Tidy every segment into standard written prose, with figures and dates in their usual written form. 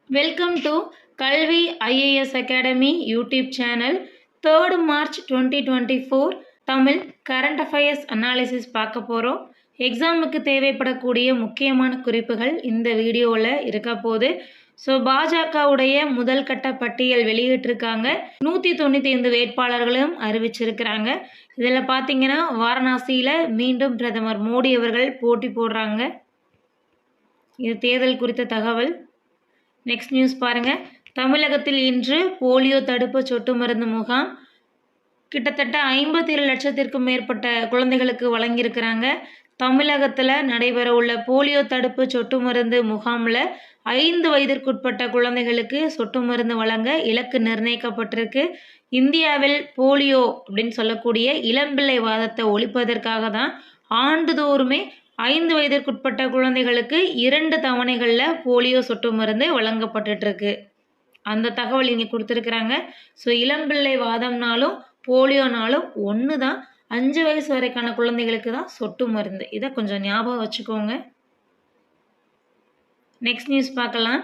Welcome to கல்வி IAS academy YouTube channel. 3rd March 2024 Tamil current affairs analysis பார்க்க போகிறோம். எக்ஸாமுக்கு தேவைப்படக்கூடிய முக்கியமான குறிப்புகள் இந்த வீடியோவில் இருக்க போது. ஸோ பாஜகவுடைய முதல் கட்ட பட்டியல் வெளியிட்டிருக்காங்க. 195 வேட்பாளர்களும் அறிவிச்சிருக்கிறாங்க. இதில் பார்த்தீங்கன்னா வாரணாசியில் மீண்டும் பிரதமர் மோடி அவர்கள் போட்டி போடுறாங்க. இது தேர்தல் குறித்த தகவல். நெக்ஸ்ட் நியூஸ் பாருங்கள். தமிழகத்தில் இன்று போலியோ தடுப்பு சொட்டு மருந்து முகாம் கிட்டத்தட்ட 57 லட்சத்திற்கும் மேற்பட்ட குழந்தைகளுக்கு வழங்கியிருக்கிறாங்க. தமிழகத்தில் நடைபெற உள்ள போலியோ தடுப்பு சொட்டு மருந்து முகாமில் 5 வயதிற்குட்பட்ட குழந்தைகளுக்கு சொட்டு மருந்து வழங்க இலக்கு நிர்ணயிக்கப்பட்டிருக்கு. இந்தியாவில் போலியோ அப்படின்னு சொல்லக்கூடிய இளம்பிள்ளை வாதத்தை ஒழிப்பதற்காக தான் ஆண்டுதோறுமே 5 வயதிற்குட்பட்ட குழந்தைகளுக்கு 2 தவணைகளில் போலியோ சொட்டு மருந்து வழங்கப்பட்டுருக்கு. அந்த தகவல் இங்கே கொடுத்துருக்குறாங்க. ஸோ இளம்பிள்ளை வாதம்னாலும் போலியோனாலும் ஒன்று தான். 5 வயசு வரைக்கான குழந்தைகளுக்கு தான் சொட்டு மருந்து. இதை கொஞ்சம் ஞாபகம் வச்சுக்கோங்க. நெக்ஸ்ட் நியூஸ் பார்க்கலாம்.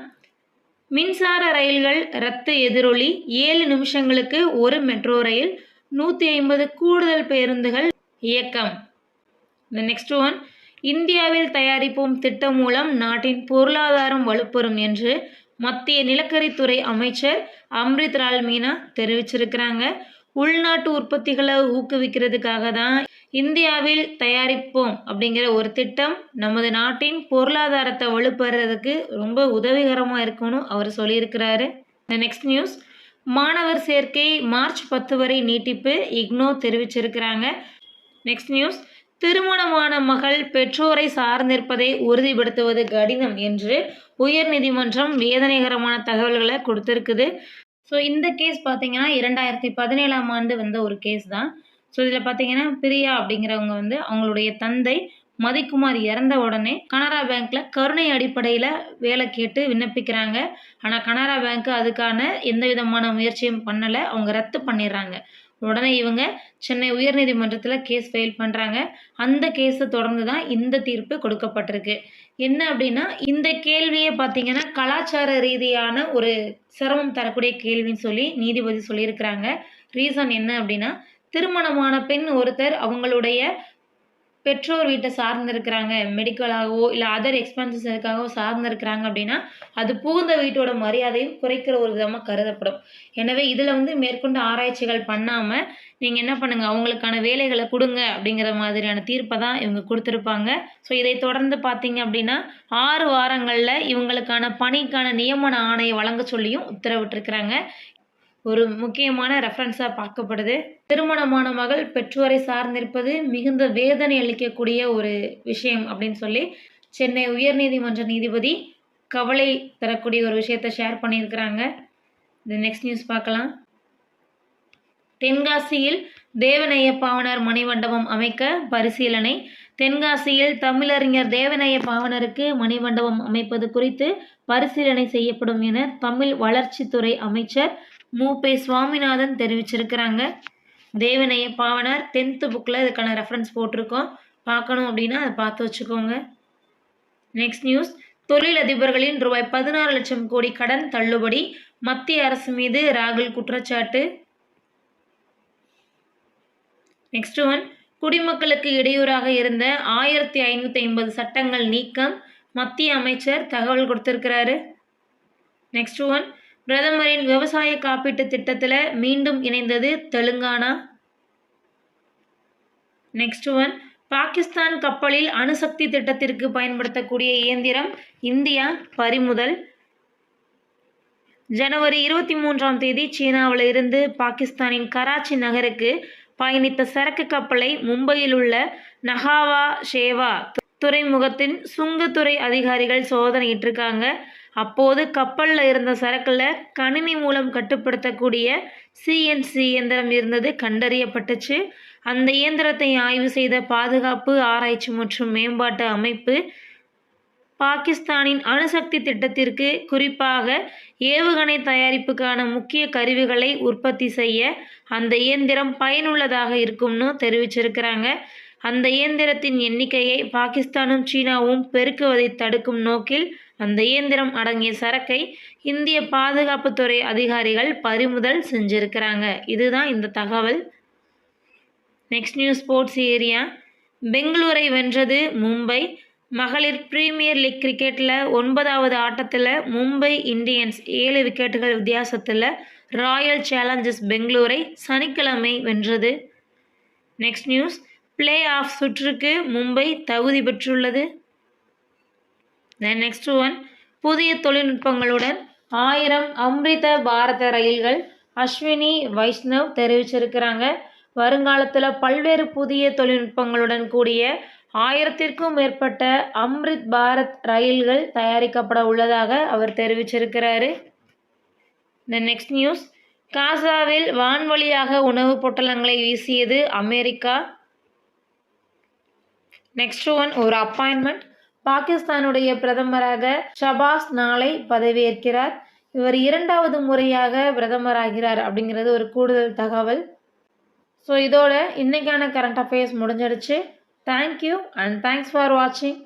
மின்சார ரயில்கள் ரத்து எதிரொலி. 7 நிமிஷங்களுக்கு ஒரு மெட்ரோ ரயில், 150 கூடுதல் பேருந்துகள் இயக்கம். இந்த நெக்ஸ்ட் ஒன், இந்தியாவில் தயாரிப்போம் திட்டம் மூலம் நாட்டின் பொருளாதாரம் வலுப்பெறும் என்று மத்திய நிலக்கரித்துறை அமைச்சர் அம்ரித் லால் மீனா தெரிவிச்சிருக்கிறாங்க. உள்நாட்டு உற்பத்திகளை ஊக்குவிக்கிறதுக்காக தான் இந்தியாவில் தயாரிப்போம் அப்படிங்கிற ஒரு திட்டம் நமது நாட்டின் பொருளாதாரத்தை வலுப்பெறதுக்கு ரொம்ப உதவிகரமாக இருக்கும்னு அவர் சொல்லியிருக்கிறாரு. நெக்ஸ்ட் நியூஸ், மாணவர் சேர்க்கை மார்ச் 10 வரை நீட்டிப்பு இக்னோ தெரிவிச்சிருக்கிறாங்க. நெக்ஸ்ட் நியூஸ், திருமணமான மகள் பெற்றோரை சார்ந்திருப்பதை உறுதிப்படுத்துவது கடினம் என்று உயர்நீதிமன்றம் வேதனைகரமான தகவல்களை கொடுத்துருக்குது. ஸோ இந்த கேஸ் பார்த்தீங்கன்னா 2017ஆம் ஆண்டு வந்த ஒரு கேஸ் தான். ஸோ இதில் பார்த்தீங்கன்னா பிரியா அப்படிங்கிறவங்க அவங்களுடைய தந்தை மதிக்குமார் இறந்த உடனே கனரா பேங்க்கில் கருணை அடிப்படையில் வேலை கேட்டு விண்ணப்பிக்கிறாங்க. ஆனால் கனரா பேங்க் அதுக்கான எந்த விதமான முயற்சியும் பண்ணலை. அவங்க ரத்து பண்ணிடுறாங்க. உடனே இவங்க சென்னை உயர்நீதிமன்றத்தில் கேஸ் ஃபைல் பண்ணுறாங்க. அந்த கேஸை தொடர்ந்து தான் இந்த தீர்ப்பு கொடுக்கப்பட்டிருக்கு. என்ன அப்படின்னா, இந்த கேள்வியை பார்த்தீங்கன்னா கலாச்சார ரீதியான ஒரு சிரமம் தரக்கூடிய கேள்வின்னு சொல்லி நீதிபதி சொல்லியிருக்கிறாங்க. ரீசன் என்ன அப்படின்னா, திருமணமான பெண் ஒருத்தர் அவங்களுடைய பெற்றோர் வீட்டை சார்ந்திருக்கிறாங்க, மெடிக்கலாகவோ இல்லை அதர் எக்ஸ்பென்சஸுக்காகவோ சார்ந்திருக்கிறாங்க அப்படின்னா அது புகுந்த வீட்டோட மரியாதையும் குறைக்கிற ஒரு விதமாக கருதப்படும். எனவே இதில் மேற்கொண்டு ஆராய்ச்சிகள் பண்ணாமல் நீங்கள் என்ன பண்ணுங்கள், அவங்களுக்கான வேலைகளை கொடுங்க அப்படிங்கிற மாதிரியான தீர்ப்பை தான் இவங்க கொடுத்துருப்பாங்க. ஸோ இதை தொடர்ந்து பார்த்தீங்க அப்படின்னா 6 வாரங்களில் இவங்களுக்கான பணிக்கான நியமன ஆணையை வழங்க சொல்லியும் உத்தரவிட்டிருக்கிறாங்க. ஒரு முக்கியமான ரெஃபரன்ஸாக பார்க்கப்படுது. திருமணமான மகள் பெற்றோரை சார்ந்திருப்பது மிகுந்த வேதனை அளிக்கக்கூடிய ஒரு விஷயம் அப்படின்னு சொல்லி சென்னை உயர்நீதிமன்ற நீதிபதி கவலை தரக்கூடிய ஒரு விஷயத்தை ஷேர் பண்ணியிருக்கிறாங்க. இந்த நெக்ஸ்ட் நியூஸ் பார்க்கலாம். தென்காசியில் தேவநேய பாவனர் மணிமண்டபம் அமைக்க பரிசீலனை. தென்காசியில் தமிழறிஞர் தேவநேய பாவனருக்கு மணிமண்டபம் அமைப்பது குறித்து பரிசீலனை செய்யப்படும் என தமிழ் வளர்ச்சித்துறை அமைச்சர் மு.பே. சுவாமிநாதன் தெரிவிச்சிருக்கிறாங்க. தேவநேய பாவனர் 10th புக்கில் இதுக்கான ரெஃபரன்ஸ் போட்டிருக்கோம். பார்க்கணும் அப்படின்னா அதை பார்த்து வச்சுக்கோங்க. நெக்ஸ்ட் நியூஸ், தொழிலதிபர்களின் ரூபாய் 16 லட்சம் கோடி கடன் தள்ளுபடி. மத்திய அரசு மீது ராகுல் குற்றச்சாட்டு. நெக்ஸ்ட் ஒன், குடிமக்களுக்கு இடையூறாக இருந்த 1550 சட்டங்கள் நீக்கம். மத்திய அமைச்சர் தகவல் கொடுத்திருக்கிறாரு. நெக்ஸ்ட் ஒன், பிரதமரின் விவசாய காப்பீட்டு திட்டத்தில் மீண்டும் இணைந்தது தெலுங்கானா. நெக்ஸ்ட் ஒன், பாகிஸ்தான் கப்பலில் அணுசக்தி திட்டத்திற்கு பயன்படுத்தக்கூடிய இயந்திரம் இந்தியா பறிமுதல். ஜனவரி 23ஆம் தேதி சீனாவில் இருந்து பாகிஸ்தானின் கராச்சி நகருக்கு பயணித்த சரக்கு கப்பலை மும்பையில் உள்ள நகாவா ஷேவா துறைமுகத்தின் சுங்கத்துறை அதிகாரிகள் சோதனையிட்டிருக்காங்க. அப்போது கப்பலில் இருந்த சரக்கில் கணினி மூலம் கட்டுப்படுத்தக்கூடிய CNC இயந்திரம் இருந்தது கண்டறியப்பட்டுச்சு. அந்த இயந்திரத்தை ஆய்வு செய்த பாதுகாப்பு ஆராய்ச்சி மற்றும் மேம்பாட்டு அமைப்பு பாகிஸ்தானின் அணுசக்தி திட்டத்திற்கு குறிப்பாக ஏவுகணை தயாரிப்புக்கான முக்கிய கருவிகளை உற்பத்தி செய்ய அந்த இயந்திரம் பயனுள்ளதாக இருக்கும்னு தெரிவிச்சிருக்கிறாங்க. அந்த இயந்திரத்தின் எண்ணிக்கையை பாகிஸ்தானும் சீனாவும் பெருக்குவதை தடுக்கும் நோக்கில் அந்த இயந்திரம் அடங்கிய சரக்கை இந்திய பாதுகாப்புத்துறை அதிகாரிகள் பறிமுதல் செஞ்சுருக்கிறாங்க. இதுதான் இந்த தகவல். Next news sports area. பெங்களூரை வென்றது மும்பை. மகளிர் பிரீமியர் லீக் கிரிக்கெட்டில் 9வது ஆட்டத்தில் மும்பை இந்தியன்ஸ் 7 விக்கெட்டுகள் வித்தியாசத்தில் ராயல் சேலஞ்சர்ஸ் பெங்களூரை சனிக்கிழமை வென்றது. நெக்ஸ்ட் நியூஸ் பிளே ஆஃப் சுற்றுக்கு மும்பை தகுதி பெற்றுள்ளது. நெக்ஸ்ட் ஒன் புதிய தொழில்நுட்பங்களுடன் 1000 அம்ரித பாரத ரயில்கள் அஸ்வினி வைஷ்ணவ் தெரிவிச்சிருக்கிறாங்க. வருங்காலத்தில் பல்வேறு புதிய தொழில்நுட்பங்களுடன் கூடிய 1000த்திற்கும் மேற்பட்ட அம்ரித் பாரத் ரயில்கள் தயாரிக்கப்பட உள்ளதாக அவர் தெரிவிச்சிருக்கிறாரு. நெக்ஸ்ட் நியூஸ் காசாவில் வான்வழியாக உணவுப் பொட்டலங்களை வீசியது அமெரிக்கா. நெக்ஸ்ட் ஒன் ஒரு அப்பாயின்மெண்ட். பாகிஸ்தானுடைய பிரதமராக ஷபாஸ் நாளை பதவியேற்கிறார். இவர் 2வது முறையாக பிரதமராகிறார் அப்படிங்கிறது ஒரு கூடுதல் தகவல். ஸோ இதோட இன்னைக்கான கரண்ட் அஃபேர்ஸ் முடிஞ்சிடுச்சு. தேங்க்யூ அண்ட் தேங்க்ஸ் ஃபார் வாட்சிங்.